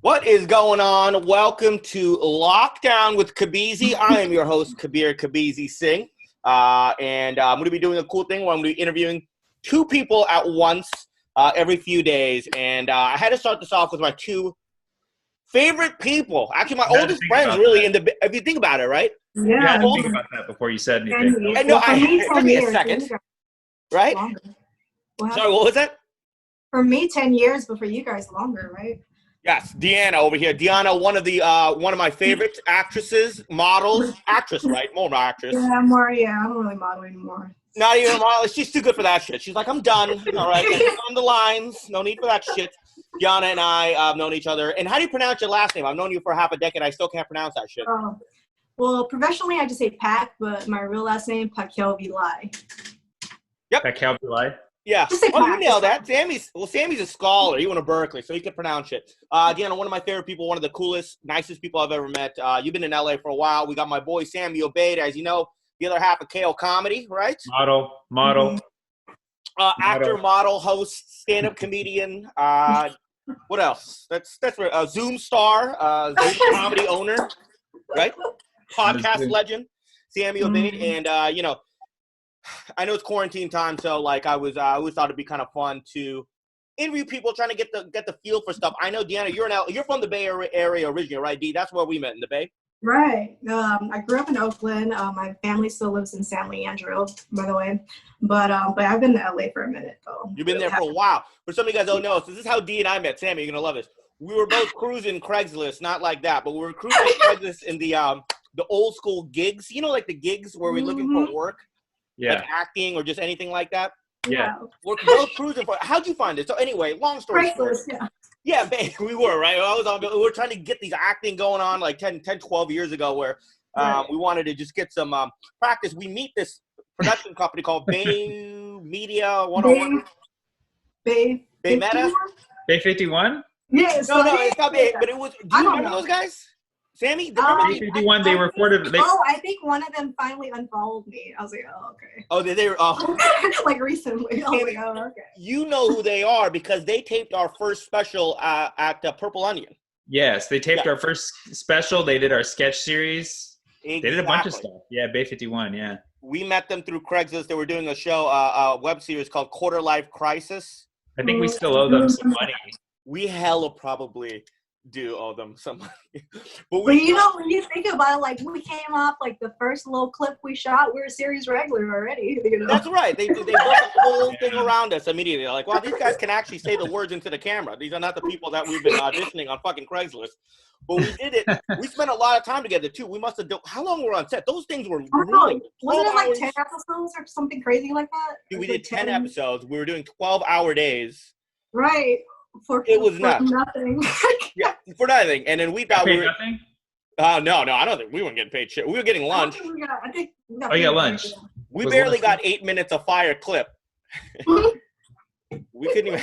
What is going on? Welcome to Lockdown with Kabeezy. I am your host, Kabir Singh. And I'm going to be doing a cool thing where I'm going to be interviewing two people at once every few days. And I had to start this off with my two favorite people. Actually, my oldest friends, really, if you think about it, right? Yeah. You had to think about that before you said anything. And no, it took me a second. Right? Sorry, what was that? For me, 10 years, but for you guys, longer, right? Yes, Deanna over here. Deanna, one of my favorite actresses, models, actress, right? More actress. Yeah, I don't really model anymore. Not even a model. She's too good for that shit. She's like, I'm done. All right, on the lines. No need for that shit. Deanna and I have known each other. And how do you pronounce your last name? I've known you for half a decade. I still can't pronounce that shit. Well, professionally, I just say Pac, but my real last name, Kabeezy. Yep. Kabeezy. Yeah. Oh, you nailed that. Sammy's a scholar. He went to Berkeley, so he can pronounce it. Deanna, one of my favorite people, one of the coolest, nicest people I've ever met. You've been in LA for a while. We got my boy Sammy Obeid, as you know, the other half of KO Comedy, right? Model. Actor, model, host, stand-up comedian. What else? That's a Zoom star, Zoom comedy owner, right? Podcast legend, Sammy Obeid, and I know it's quarantine time, so like I always thought it'd be kind of fun to interview people, trying to get the feel for stuff. I know, Deanna, you're from the Bay Area originally, right? D, that's where we met, in the Bay. Right. I grew up in Oakland. My family still lives in San Leandro, by the way. But I've been to LA for a minute, though. You've been there for a while. For some of you guys don't know, so this is how D and I met. Sammy, you're gonna love this. We were both cruising Craigslist, not like that, but we were cruising Craigslist in the old school gigs. You know, like the gigs where we're looking for work. Yeah. Like acting or just anything like that. Yeah. We're both cruising for. How'd you find it? So anyway, long story short. Yeah, man, we were, right? We were trying to get these acting going on like 10, 12 years ago where we wanted to just get some practice. We meet this production company called Bay Media 101. Bay Meta? Bay 51? Yes. No, it's not Bay, but it was. Do you remember those guys? Sammy? Bay 51, they recorded. I think one of them finally unfollowed me. I was like, oh, okay. Oh, they were. Like recently. I was like, oh, okay. You know who they are because they taped our first special at Purple Onion. Yes, they taped our first special. They did our sketch series. Exactly. They did a bunch of stuff. Yeah, Bay 51, yeah. We met them through Craigslist. They were doing a show, a web series called Quarter Life Crisis. I think we still owe them some money. We hella probably do owe them some money. But when you think about it, like we came off like the first little clip we shot, we were series regular already. You know? That's right. They built the whole thing around us immediately. They're like, wow, these guys can actually say the words into the camera. These are not the people that we've been auditioning on fucking Craigslist. But we did it. We spent a lot of time together too. We must have done. How long were we on set? Those things were grueling. Wasn't it like 10 episodes or something crazy like that? Dude, we did 10 episodes. We were doing 12-hour days. Right. It was nuts. Nothing. Yeah, for nothing. And then we thought we were. Nothing? No, I don't think we weren't getting paid shit. We were getting lunch. I think we got you got lunch. We barely got 8 minutes of fire clip. We couldn't even.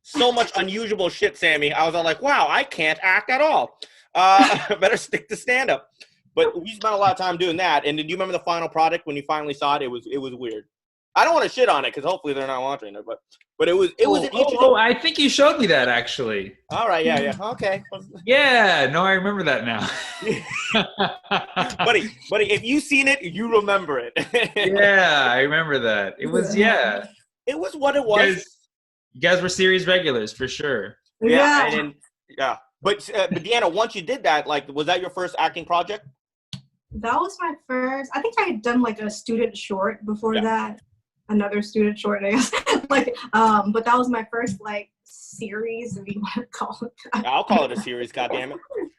So much unusual shit, Sammy. I was all like, wow, I can't act at all. Better stick to stand-up. But we spent a lot of time doing that. And do you remember the final product when you finally saw it? It was weird. I don't want to shit on it because hopefully they're not watching it, but it was an interesting. Oh, I think you showed me that actually. All right, yeah, okay. Yeah, no, I remember that now. buddy, if you've seen it, you remember it. Yeah, I remember that. It was It was what it was. You guys were series regulars for sure. Yeah. But Deanna, once you did that, like, was that your first acting project? That was my first. I think I had done like a student short before that. Another student short, I guess. But that was my first like series, if you want to call it that. I'll call it a series, goddammit.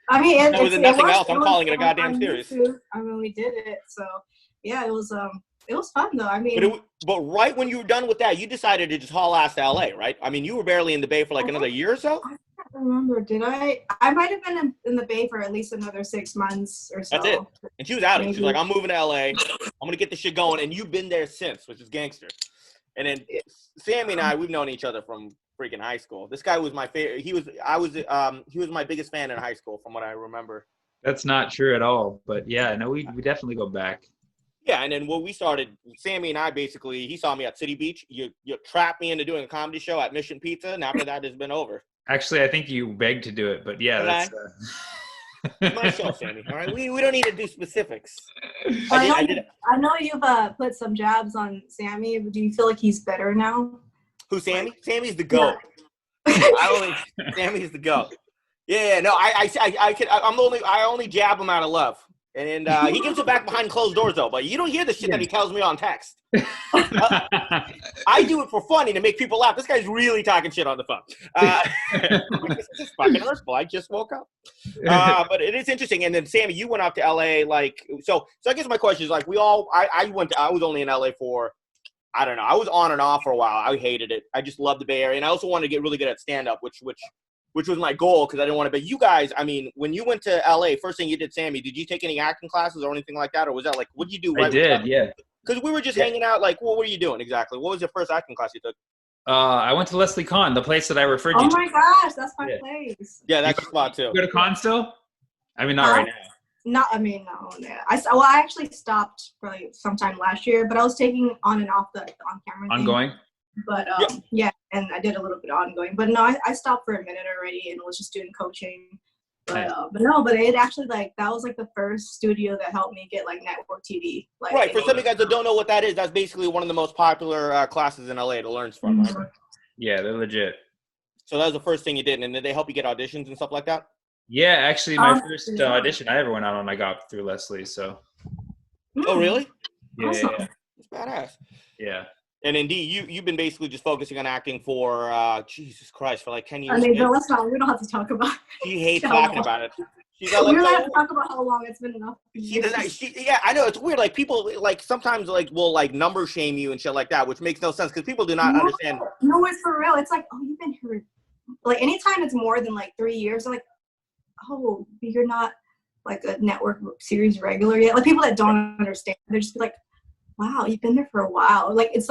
I mean, it was nothing else. I'm calling it a goddamn series. I mean, we did it, so yeah, it was fun though. I mean, but right when you were done with that, you decided to just haul ass to LA, right? I mean, you were barely in the Bay for like another year or so. I can't remember. Did I? I might have been in the Bay for at least another 6 months or so. That's it. And she was out of it. She was like, I'm moving to LA. I'm gonna get this shit going. And you've been there since, which is gangster. And then Sammy and I, we've known each other from freaking high school. This guy was my favorite. He was my biggest fan in high school, from what I remember. That's not true at all. But yeah, no, we definitely go back. Yeah, and then when we started, Sammy and I basically, he saw me at City Beach. You trapped me into doing a comedy show at Mission Pizza, and after that, it's been over. Actually, I think you begged to do it, but yeah, Okay. that's My show, Sammy. All right, we don't need to do specifics. I know you've put some jabs on Sammy. But do you feel like he's better now? Who, Sammy? Sammy's the GOAT. Sammy's the GOAT. Yeah, no, I only jab him out of love. And he gives it back behind closed doors, though. But you don't hear the shit that he tells me on text. I do it for funny to make people laugh. This guy's really talking shit on the phone. This is fucking hurtful. I just woke up. But it is interesting. And then, Sammy, you went out to LA. So I guess my question is, I was only in LA for, I don't know. I was on and off for a while. I hated it. I just loved the Bay Area. And I also wanted to get really good at stand-up, which was my goal because I didn't want to. But you guys, I mean, when you went to LA, first thing you did, Sammy, did you take any acting classes or anything like that? Or was that what did you do? Right, I did, yeah. Because we were just hanging out. What were you doing exactly? What was your first acting class you took? I went to Leslie Kahn, the place that I referred you Oh to. my gosh, that's my place. Yeah, that's your spot too. You go to Kahn still? I mean, not right now. No. Yeah. I actually stopped for sometime last year, but I was taking on and off the on-camera Ongoing? thing. But yeah, and I did a little bit ongoing. But no, I stopped for a minute already and was just doing coaching. But it actually that was the first studio that helped me get network TV. Right. For some of you guys that don't know what that is, that's basically one of the most popular classes in LA to learn from. Right? Yeah, they're legit. So that was the first thing you did, and did they help you get auditions and stuff like that? Yeah, actually, my first audition I ever went out on, I got through Leslie. So. Oh, really? Yeah, awesome. yeah. That's badass. Yeah. And indeed, you've been basically just focusing on acting for Jesus Christ for 10 years. I mean, no, let's not. We don't have to talk about. She hates talking about it. We don't have to talk about how long it's been enough. Yeah, I know it's weird. People sometimes will number shame you and shit like that, which makes no sense because people do not understand. No, it's for real. It's you've been here. Anytime it's more than 3 years, oh, you're not a network series regular yet. People that don't understand, they're just wow, you've been there for a while. It's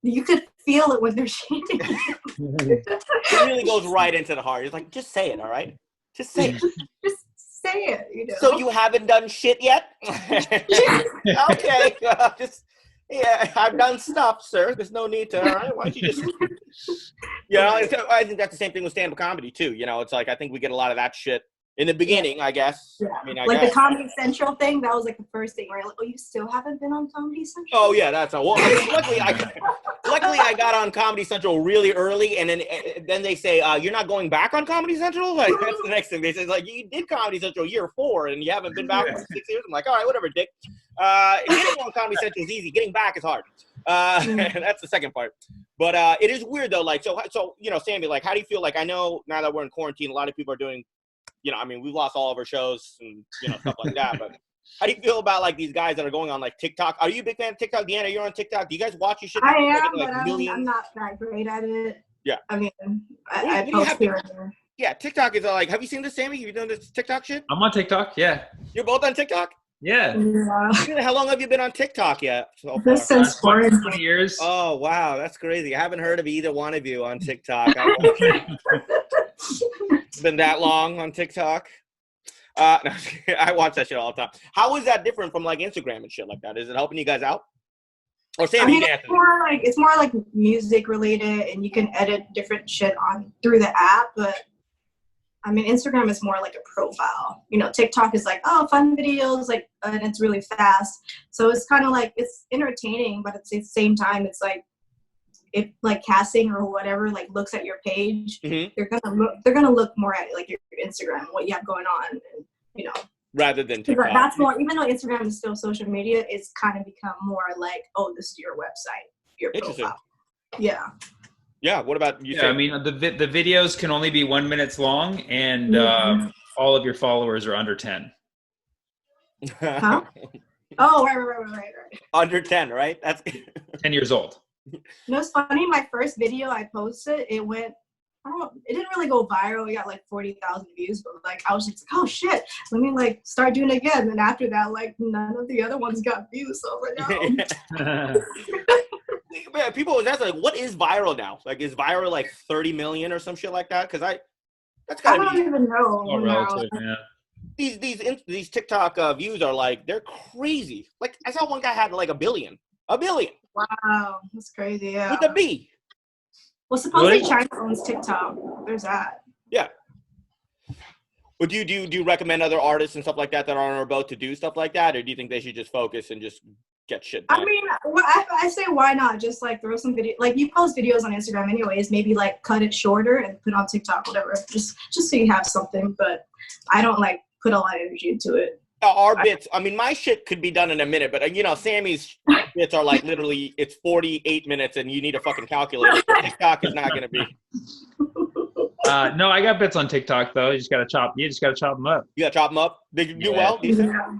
you could feel it when they're shaming you. It really goes right into the heart. It's just say it, all right? Just say it. Just say it, So you haven't done shit yet? Okay. I've done stuff, sir. There's no need to, all right? Why don't you just... I think that's the same thing with stand-up comedy, too. It's I think we get a lot of that shit in the beginning, I guess. Yeah. I mean, the Comedy Central thing, that was the first thing, right? Oh, you still haven't been on Comedy Central? Oh, yeah, that's all. Well, luckily I got on Comedy Central really early, and then they say, you're not going back on Comedy Central? That's the next thing. They say, you did Comedy Central year 4, and you haven't been back for 6 years? I'm all right, whatever, dick. Getting on Comedy Central is easy. Getting back is hard. That's the second part. But it is weird, though. So Sammy, how do you feel? I know now that we're in quarantine, a lot of people are doing, we've lost all of our shows and, stuff like that. But how do you feel about, these guys that are going on, TikTok? Are you a big fan of TikTok? Deanna, you're on TikTok. Do you guys watch your shit? I am, but I'm not that great at it. Yeah. I mean, I post here and there. Yeah, TikTok is have you seen this, Sammy? You doing this TikTok shit? I'm on TikTok, yeah. You're both on TikTok? Yeah. How long have you been on TikTok yet? So far? This since 20 years. Oh, wow. That's crazy. I haven't heard of either one of you on TikTok. It's been that long on TikTok. No, I watch that shit all the time. How is that different from Instagram and shit like that? Is it helping you guys out? Or Sammy, it's more like music related, and you can edit different shit through the app. But I mean, Instagram is more like a profile. TikTok is fun videos, and it's really fast. So it's kind of it's entertaining, but at the same time, it's if casting or whatever looks at your page, they're gonna look more at your Instagram, what you have going on, and rather than TikTok. That's more, even though Instagram is still social media, it's kind of become more oh, this is your website, your profile. Yeah. Yeah. What about you? Yeah, I mean, the videos can only be 1 minute long, and all of your followers are under 10. Huh? Oh, right. Under 10, right? That's 10 years old. It's funny. My first video I posted, it didn't really go viral. It got 40,000 views, but I was just oh shit, let me start doing it again. And after that, none of the other ones got views. So I was Yeah, people always ask what is viral now? Is viral 30 million or some shit like that? Because that's gotta I don't even know. Relative, yeah. These TikTok views are they're crazy. I saw one guy had a billion. A billion. Wow, that's crazy. Yeah. With a B. Well, supposedly China owns TikTok. there's that. Yeah. But do you recommend other artists and stuff like that are on our boat to do stuff like that, or do you think they should just focus and just get shit done? I mean, I say why not? Just like throw some video, like you post videos on Instagram anyways. Maybe like cut it shorter and put it on TikTok, whatever. Just so you have something. But I don't like put a lot of energy into it. Our bits, I mean, my shit could be done in a minute, but Sammy's bits are like literally it's 48 minutes, and you need a fucking calculator. TikTok is not going to be. No, I got bits on TikTok though. You just gotta chop them up. You gotta chop them up. They do well, decent. Yeah.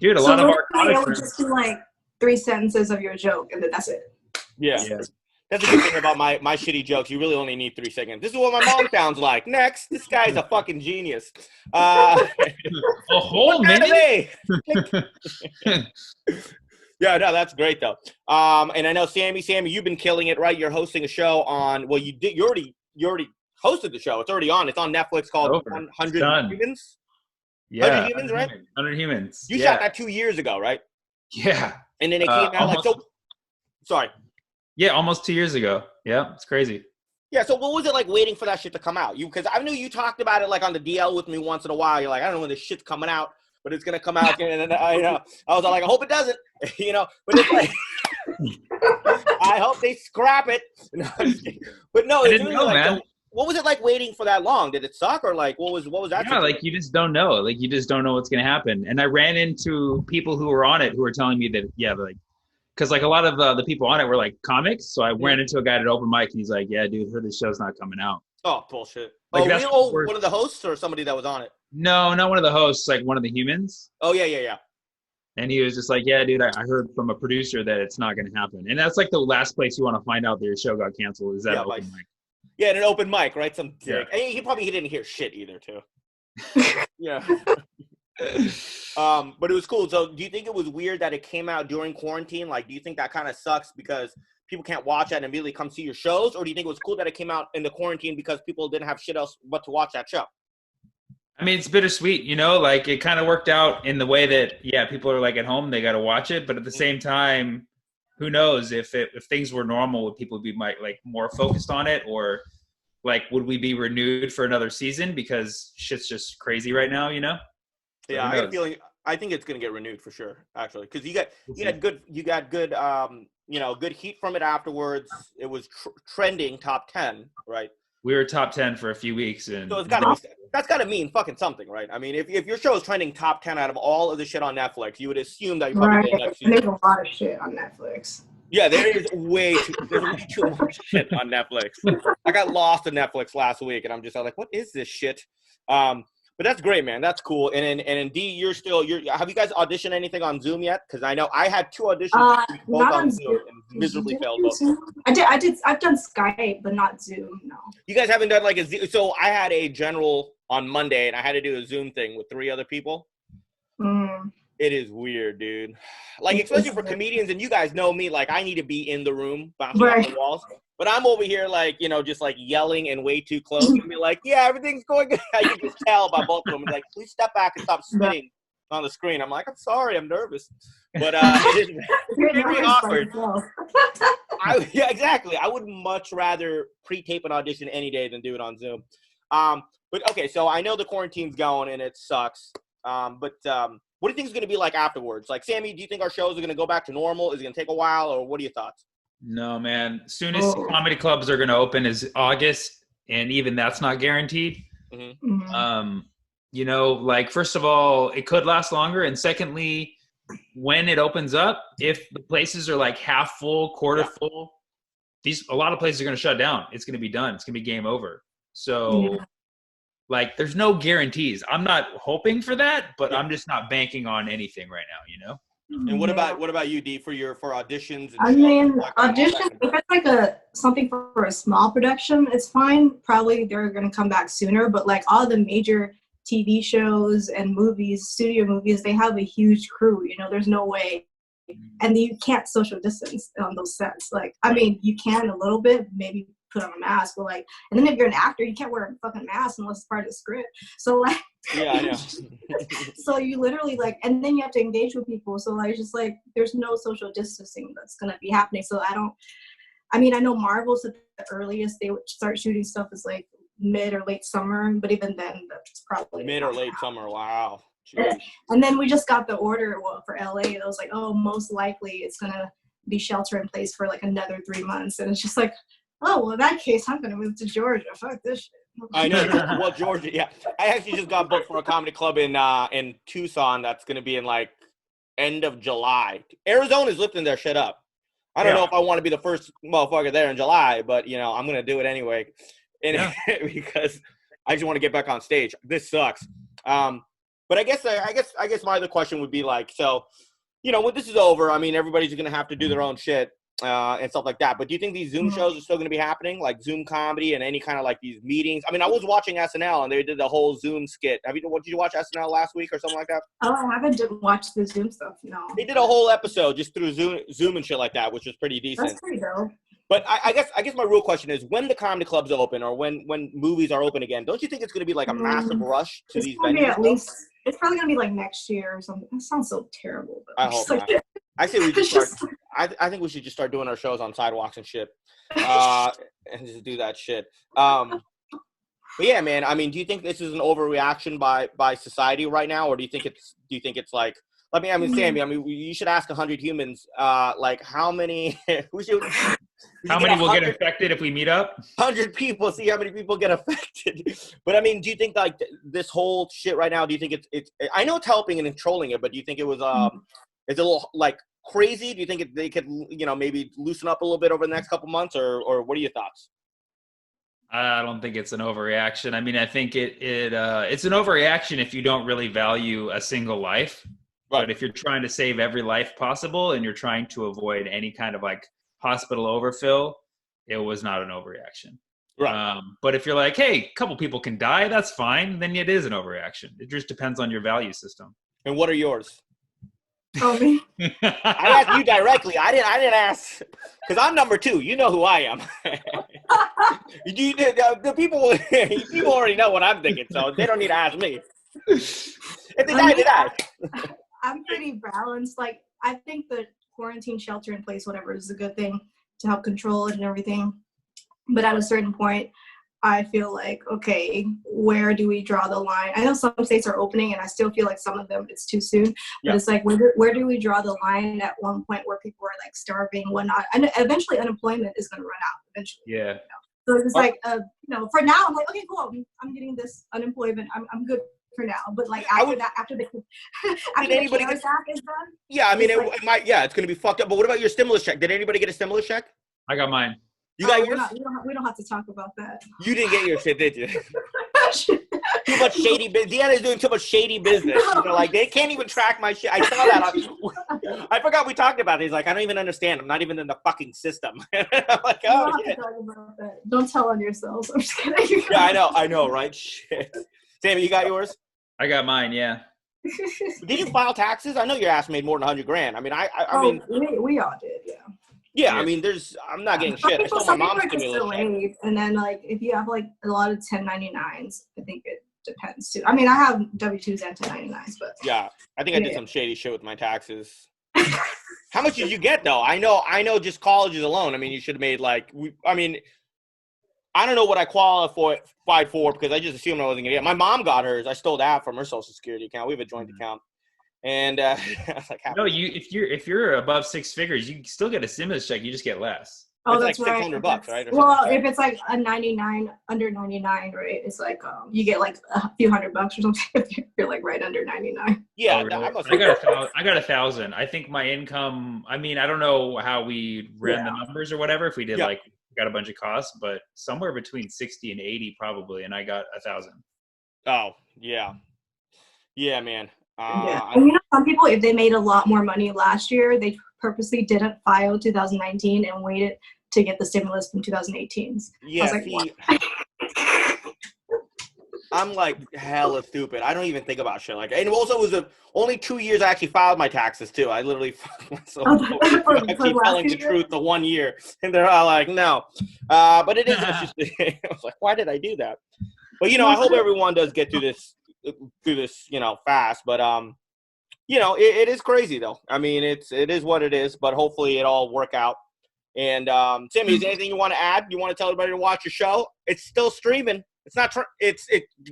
Dude, a lot of our I would just do like 3 sentences of your joke, and then that's it. Yeah. That's a good thing about my shitty jokes. You really only need 3 seconds. This is what my mom sounds like. Next, this guy's a fucking genius. A whole minute? Yeah, no, that's great though. And I know Sammy, you've been killing it, right? You're hosting a show on. Well, you already hosted the show. It's already on. It's on Netflix called 100 Humans. Yeah, 100 Humans, right? 100 Humans. You shot that 2 years ago, right? Yeah. And then it came out like so. Sorry. Yeah, almost 2 years ago. Yeah, it's crazy. Yeah, so what was it like waiting for that shit to come out? Because I knew you talked about it like on the DL with me once in a while. You're like, I don't know when this shit's coming out, but it's gonna come out. And I was like, I hope it doesn't. But it's like, I hope they scrap it. But no, it's really like, man. What was it like waiting for that long? Did it suck, or like what was that? Yeah, like you just don't know. Like you just don't know what's gonna happen. And I ran into people who were on it who were telling me that because like a lot of the people on it were like comics. So I ran into a guy at open mic, and he's like, "Yeah, dude, heard this show's not coming out." Oh, bullshit. Like, one of the hosts or somebody that was on it? No, not one of the hosts. Like one of the humans. Oh yeah. And he was just like, "Yeah, dude, I heard from a producer that it's not gonna happen." And that's like the last place you want to find out that your show got canceled is that open mic. Yeah, at an open mic, right? Some dick. Yeah. And he didn't hear shit either, too. Yeah. But it was cool. So do you think it was weird that it came out during quarantine? Like, do you think that kind of sucks because people can't watch that and immediately come see your shows? Or do you think it was cool that it came out in the quarantine because people didn't have shit else but to watch that show? I mean, it's bittersweet, like it kind of worked out in the way that, people are like at home, they got to watch it. But at the same time, who knows if things were normal, would people be like more focused on it, or like would we be renewed for another season because shit's just crazy right now, So yeah, I have a feeling. I think it's gonna get renewed for sure, actually, because you got good good heat from it afterwards. It was trending top 10, right? We were top 10 for a few weeks, and so that's gotta mean fucking something, right? I mean, if your show is trending top 10 out of all of the shit on Netflix, you would assume that you're probably getting next season. There's a lot of shit on Netflix. Yeah, there's way too much shit on Netflix. I got lost in Netflix last week, and I'm like, what is this shit? But that's great, man. That's cool. And D, have you guys auditioned anything on Zoom yet? Because I know I had 2 auditions both on Zoom and miserably failed both. I've done Skype, but not Zoom. No. You guys haven't done like a Zoom? So I had a general on Monday, and I had to do a Zoom thing with 3 other people. It is weird, dude. Like, especially for comedians, and you guys know me, like, I need to be in the room, bouncing off the walls. But I'm over here, like, just like yelling and way too close. And be like, yeah, everything's going good. I can just tell by both of them. Like, please step back and stop spitting on the screen. I'm like, I'm sorry, I'm nervous. But it is very awkward. Yeah, exactly. I would much rather pre-tape an audition any day than do it on Zoom. But, okay, so I know the quarantine's going, and it sucks. But what do you think is going to be like afterwards? Like, Sammy, do you think our shows are going to go back to normal? Is it going to take a while, or what are your thoughts? No, man. Soonest comedy clubs are going to open is August, and even that's not guaranteed. Like, first of all, it could last longer, and secondly, when it opens up, if the places are like half full, quarter full, a lot of places are going to shut down. It's going to be done. It's going to be game over. So. Like, there's no guarantees. I'm not hoping for that, but I'm just not banking on anything right now, And what about you, D, for auditions? I mean, auditions, if it's like something for a small production, it's fine. Probably they're going to come back sooner, but like all the major TV shows and movies, studio movies, they have a huge crew, there's no way. And you can't social distance on those sets. Like, I mean, you can a little bit, maybe put on a mask, but like, and then if you're an actor, you can't wear a fucking mask unless it's part of the script. So like, yeah, I know. So you literally like, and then you have to engage with people. So like, just like, there's no social distancing that's gonna be happening. So I know Marvel's at the earliest they would start shooting stuff is like mid or late summer, but even then, that's probably mid or late summer. Wow. Jeez. And then we just got the order for LA. It was like, oh, most likely it's gonna be shelter in place for like another 3 months, and it's just like, oh, well, in that case, I'm gonna move to Georgia. Fuck this shit. I know. Well, Georgia, yeah. I actually just got booked for a comedy club in Tucson. That's gonna be in like end of July. Arizona's lifting their shit up. I don't know if I want to be the first motherfucker there in July, but I'm gonna do it anyway, and because I just want to get back on stage. This sucks. But I guess my other question would be like, so, when this is over, I mean, everybody's gonna have to do their own shit and stuff like that. But do you think these Zoom shows are still gonna be happening, like Zoom comedy and any kind of like these meetings? I mean, I was watching SNL and they did the whole Zoom skit. Did you watch SNL last week or something like that? Oh, I haven't watched the Zoom stuff. No. They did a whole episode just through Zoom and shit like that, which was pretty decent. That's pretty dope. But I guess my real question is, when the comedy clubs open or when movies are open again, don't you think it's going to be like a massive rush to these venues? It's probably going to be like next year or something. That sounds so terrible. But I hope not. I say we just start. I think we should just start doing our shows on sidewalks and shit, and just do that shit. But yeah, man. I mean, do you think this is an overreaction by society right now, or do you think it's like? Sammy. I mean, you should ask 100 humans, like how many how many will get infected if we meet up? 100 people, see how many people get affected. But I mean, do you think like this whole shit right now? Do you think it's? I know it's helping and controlling it, but do you think it was it's a little like crazy? Do you think they could maybe loosen up a little bit over the next couple months, or what are your thoughts? I don't think it's an overreaction. I mean, I think it's an overreaction if you don't really value a single life. Right. But if you're trying to save every life possible and you're trying to avoid any kind of like hospital overfill, it was not an overreaction. Right. But if you're like, hey, a couple people can die, that's fine, then it is an overreaction. It just depends on your value system. And what are yours? Oh, me? I asked you directly. I didn't ask because I'm number 2. You know who I am. The people already know what I'm thinking, so they don't need to ask me. If they die, they die. I'm pretty balanced. Like, I think the quarantine, shelter in place, whatever, is a good thing to help control it and everything. But at a certain point, I feel like, okay, where do we draw the line? I know some states are opening, and I still feel like some of them it's too soon. But it's like, where do we draw the line at one point where people are like starving, whatnot? And eventually, unemployment is going to run out. Eventually. Yeah. So it's like, for now, I'm like, okay, cool. I'm getting this unemployment. I'm good for now, but like after the CARES Act is done. Yeah, I mean, it might. Yeah, it's gonna be fucked up. But what about your stimulus check? Did anybody get a stimulus check? I got mine. You got yours? We don't have to talk about that. You didn't get your shit, did you? Too much shady business. Deanna's doing too much shady business. Like they can't even track my shit. I saw that. I forgot we talked about it. He's like, I don't even understand. I'm not even in the fucking system. I'm like, oh yeah. Don't tell on yourselves. I'm just kidding. Yeah, I know, right? Shit. Sammy, you got yours? I got mine, yeah. Did you file taxes? I know your ass made more than $100,000. I mean, I mean, we all did, yeah. Yeah, I mean, I'm not getting shit. I stole my mom's stimulus check. And then, like, if you have, like, a lot of 1099s, I think it depends, too. I mean, I have W-2s and 1099s, but... Yeah, I think I did some shady shit with my taxes. How much did you get, though? I know just colleges alone. I mean, you should have made, like... I don't know what I qualified for because I just assumed I wasn't going to get it. My mom got hers. I stole that from her Social Security account. We have a joint account. And I was like, no, if you're above 6 figures, you still get a stimulus check. You just get less. Oh, it's that's like $600, right? Well, if it's like a 99, under 99, right? It's like you get like a few $100 or something if you're like right under 99. Yeah, oh, really? I got 1,000. I think my income. I mean, I don't know how we ran the numbers or whatever. If we did got a bunch of costs, but somewhere between 60 and 80 probably, and I got 1,000. Oh yeah, man. And some people, if they made a lot more money last year, they purposely didn't file 2019 and waited to get the stimulus from 2018. Yeah, I'm like hella stupid. I don't even think about shit like that. And also, it was only 2 years I actually filed my taxes too. I literally fucked myself. I keep telling the truth the 1 year, and they're all like, "No," but it is interesting. I was like, "Why did I do that?" But I hope everyone does get through this, fast. But it is crazy though. I mean, it is what it is. But hopefully, it all work out. And Sammy, is there anything you want to add? You want to tell everybody to watch your show? It's still streaming. It's not.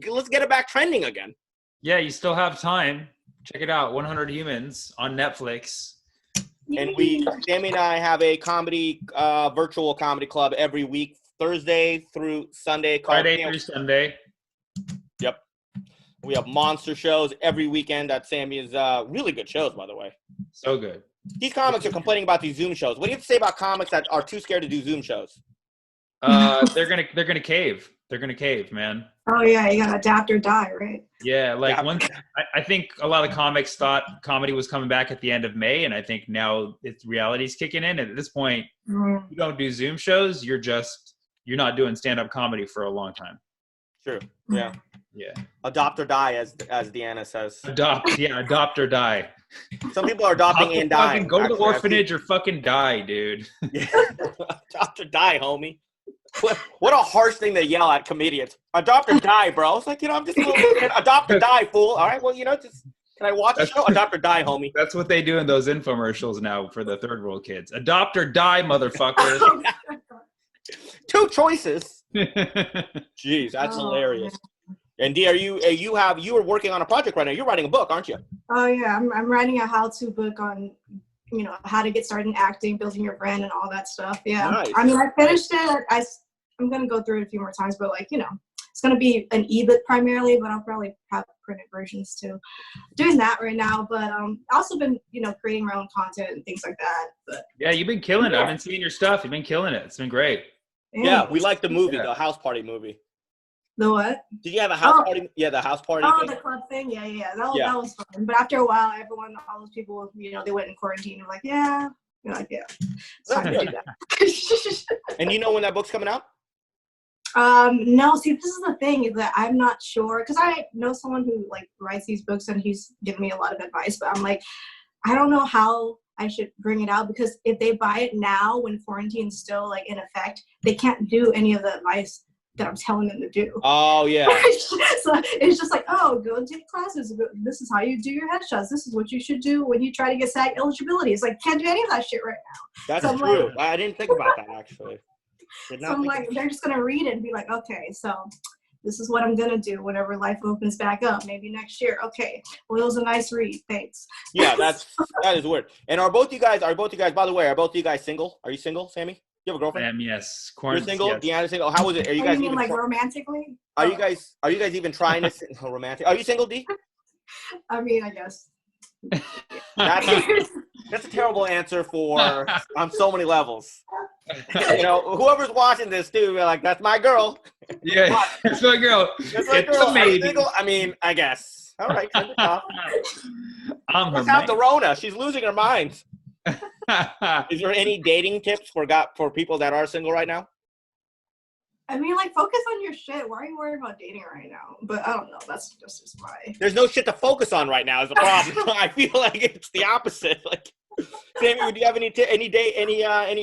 Let's get it back trending again. Yeah, you still have time. Check it out. 100 Humans on Netflix. And Sammy and I have a comedy, virtual comedy club every week, Thursday through Sunday. Friday through Sunday. Yep. We have monster shows every weekend at Sammy's. Really good shows, by the way. So good. These comics are complaining about these Zoom shows. What do you have to say about comics that are too scared to do Zoom shows? They're gonna cave. They're gonna cave, man. Oh yeah, you gotta adapt or die, right? Yeah, like I think a lot of comics thought comedy was coming back at the end of May, and I think now it's reality's kicking in. And at this point, you don't do Zoom shows. You're not doing stand-up comedy for a long time. True. Yeah. Yeah. Adopt or die, as Deanna says. Adopt or die. Some people are adopting and dying. Go to the orphanage or fucking die, dude. Yeah. Adopt or die, homie. What a harsh thing to yell at comedians. Adopt or die, bro. It's like, I'm just a little kid. Adopt or die, fool. All right, well, just can I watch the show? Adopt or die, homie. That's what they do in those infomercials now for the third world kids. Adopt or die, motherfucker. 2 choices. Jeez, that's hilarious. And Dee, you are working on a project right now. You're writing a book, aren't you? Oh yeah, I'm writing a how-to book on how to get started in acting, building your brand, and all that stuff. Yeah. Nice. I mean, I finished it. I'm gonna go through it a few more times, but it's gonna be an ebook primarily, but I'll probably have printed versions too. Doing that right now, but I've also been creating my own content and things like that. But yeah, you've been killing it. I've been seeing your stuff. You've been killing it. It's been great. Yeah, we like the movie, the house party movie. The what? Did you have a house party? Yeah, the house party. Oh, the club thing. Yeah. That was fun. But after a while, all those people, they went in quarantine. And like, yeah. You're like, yeah. It's time to do that. And you know when that book's coming out? No. See, this is the thing is that I'm not sure because I know someone who writes these books and he's given me a lot of advice. But I'm like, I don't know how I should bring it out because if they buy it now when quarantine's still in effect, they can't do any of the advice that I'm telling them to do. Oh yeah. So it's just go take classes. This is how you do your headshots. This is what you should do when you try to get SAG eligibility. It's can't do any of that shit right now. That's true. I didn't think about that actually. They're just gonna read it and be like, okay, so this is what I'm gonna do whenever life opens back up. Maybe next year. Okay. Well, it was a nice read. Thanks. Yeah, that is weird. And are both you guys? By the way, are both you guys single? Are you single, Sammy? You have a girlfriend? Yes. You're single? Yes. Deanna's single? How was it? Are you guys even romantically? Are you guys even trying to romantic? Are you single, D? I mean, I guess. That's a terrible answer on so many levels. Whoever's watching this too, be like, that's my girl. Yeah, that's my girl. That's my girl. Are you single? I mean, I guess. All right. I'm her have the Rona. She's losing her mind. Is there any dating tips for people that are single right now? I mean, focus on your shit. Why are you worried about dating right now? But I don't know. That's just my. There's no shit to focus on right now is the problem. I feel like it's the opposite. Sammy, do you have any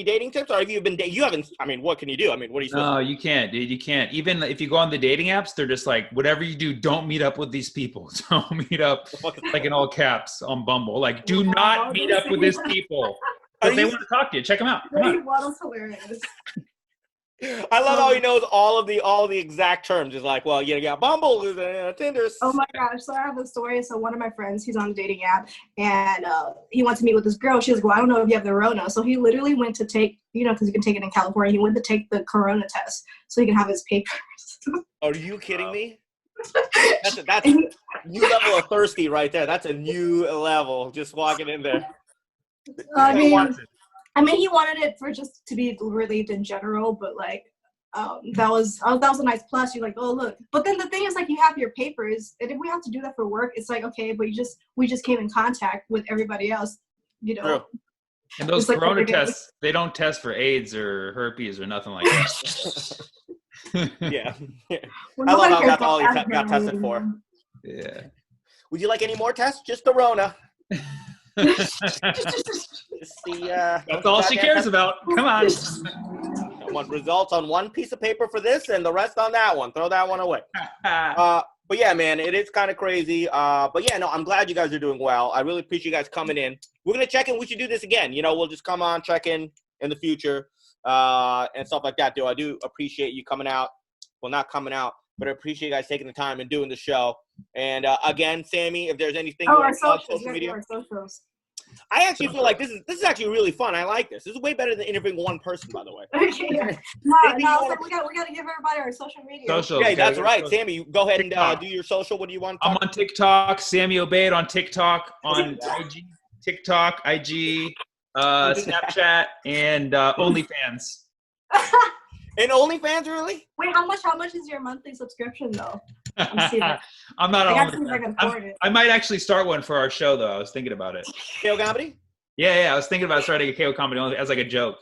dating tips, or have you been? You haven't. I mean, what can you do? I mean, what are you? No, you can't, dude. You can't. Even if you go on the dating apps, they're just like, whatever you do, don't meet up with these people. Don't meet up in all caps on Bumble. Do not meet up with these people. If they want to talk to you, check them out. Waddle's hilarious. I love how he knows all the exact terms. He's like, well, yeah, Bumble, Tinder. Oh my gosh! So I have a story. So one of my friends, he's on a dating app, and he wants to meet with this girl. She was like, well, I don't know if you have the Rona. So he literally went to take, because you can take it in California. He went to take the Corona test so he can have his papers. Are you kidding me? That's a new level of thirsty right there. That's a new level. Just walking in there. I mean, he wanted it for just to be relieved in general, but that was a nice plus. You're like, oh look. But then the thing is, you have your papers, and if we have to do that for work, it's okay, but we just came in contact with everybody else, True. And those Corona tests, they don't test for AIDS or herpes or nothing like that. Yeah. Well, I love how that's all he got tested for. Yeah. Would you like any more tests? Just the Rona. That's all she cares about. Come on. I want results on one piece of paper for this and the rest on that one. Throw that one away. But yeah, man, it is kind of crazy. But yeah, no, I'm glad you guys are doing well. I really appreciate you guys coming in. We're going to check in. We should do this again. We'll just come on, check in the future and stuff like that. I do appreciate you coming out. Well, not coming out. but I appreciate you guys taking the time and doing the show. And again, Sammy, if there's anything Oh, you our want to plug, socials. social media. Our socials. I actually feel like this is actually really fun. I like this. This is way better than interviewing one person, by the way. Okay. No, Anything you we got to give everybody our social media. Socials. Yeah, Okay, that's we got right. socials. Sammy, you go ahead and TikTok. do your social. What do you want to I'm talk on TikTok, Sammy Obeid on TikTok, on IG, TikTok, IG, Snapchat, and OnlyFans. And OnlyFans, really? Wait, how much is your monthly subscription though? I'm seeing that. I'm not I on gotta see if I OnlyFans. can afford it. I might actually start one for our show, though. I was thinking about it. KO Comedy? Yeah, I was thinking about starting a KO comedy only as like a joke.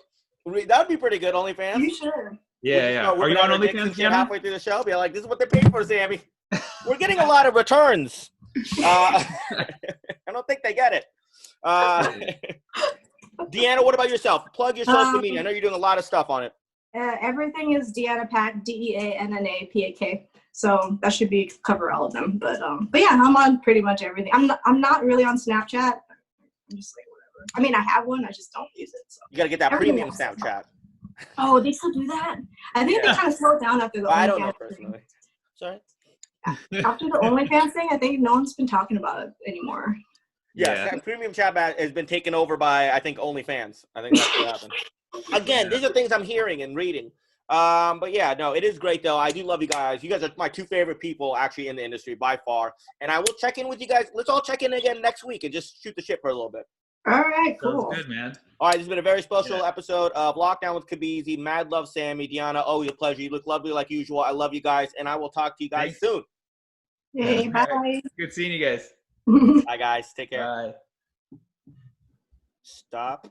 That would be pretty good, OnlyFans. You should. Yeah. Are you on OnlyFans, Deanna? Halfway through the show, be like, this is what they paid for, Sammy. We're getting a lot of returns. I don't think they get it. Deanna, what about yourself? Plug your social media. I know you're doing a lot of stuff on it. Everything is Deanna Pak, DeannaPak. So that should cover all of them. But yeah, I'm on pretty much everything. I'm not really on Snapchat. I'm just like whatever. I mean, I have one. I just don't use it. So You got to get that premium Snapchat. Oh, they still do that? I think they kind of slowed down after the OnlyFans I don't know thing. personally. Sorry. After the OnlyFans thing, I think no one's been talking about it anymore. Yes, that premium chat has been taken over by, I think, OnlyFans. I think that's what happened. Again, these are things I'm hearing and reading. But yeah, no, it is great though. I do love you guys. You guys are my two favorite people actually in the industry by far. And I will check in with you guys. Let's all check in again next week and just shoot the shit for a little bit. All right, cool. Sounds good, man. All right, this has been a very special episode of Lockdown with Kabeezy. Mad love, Sammy. Deanna, always a pleasure. You look lovely like usual. I love you guys, and I will talk to you guys soon. Hey, bye. Good seeing you guys. Bye, guys. Take care. Bye. Stop.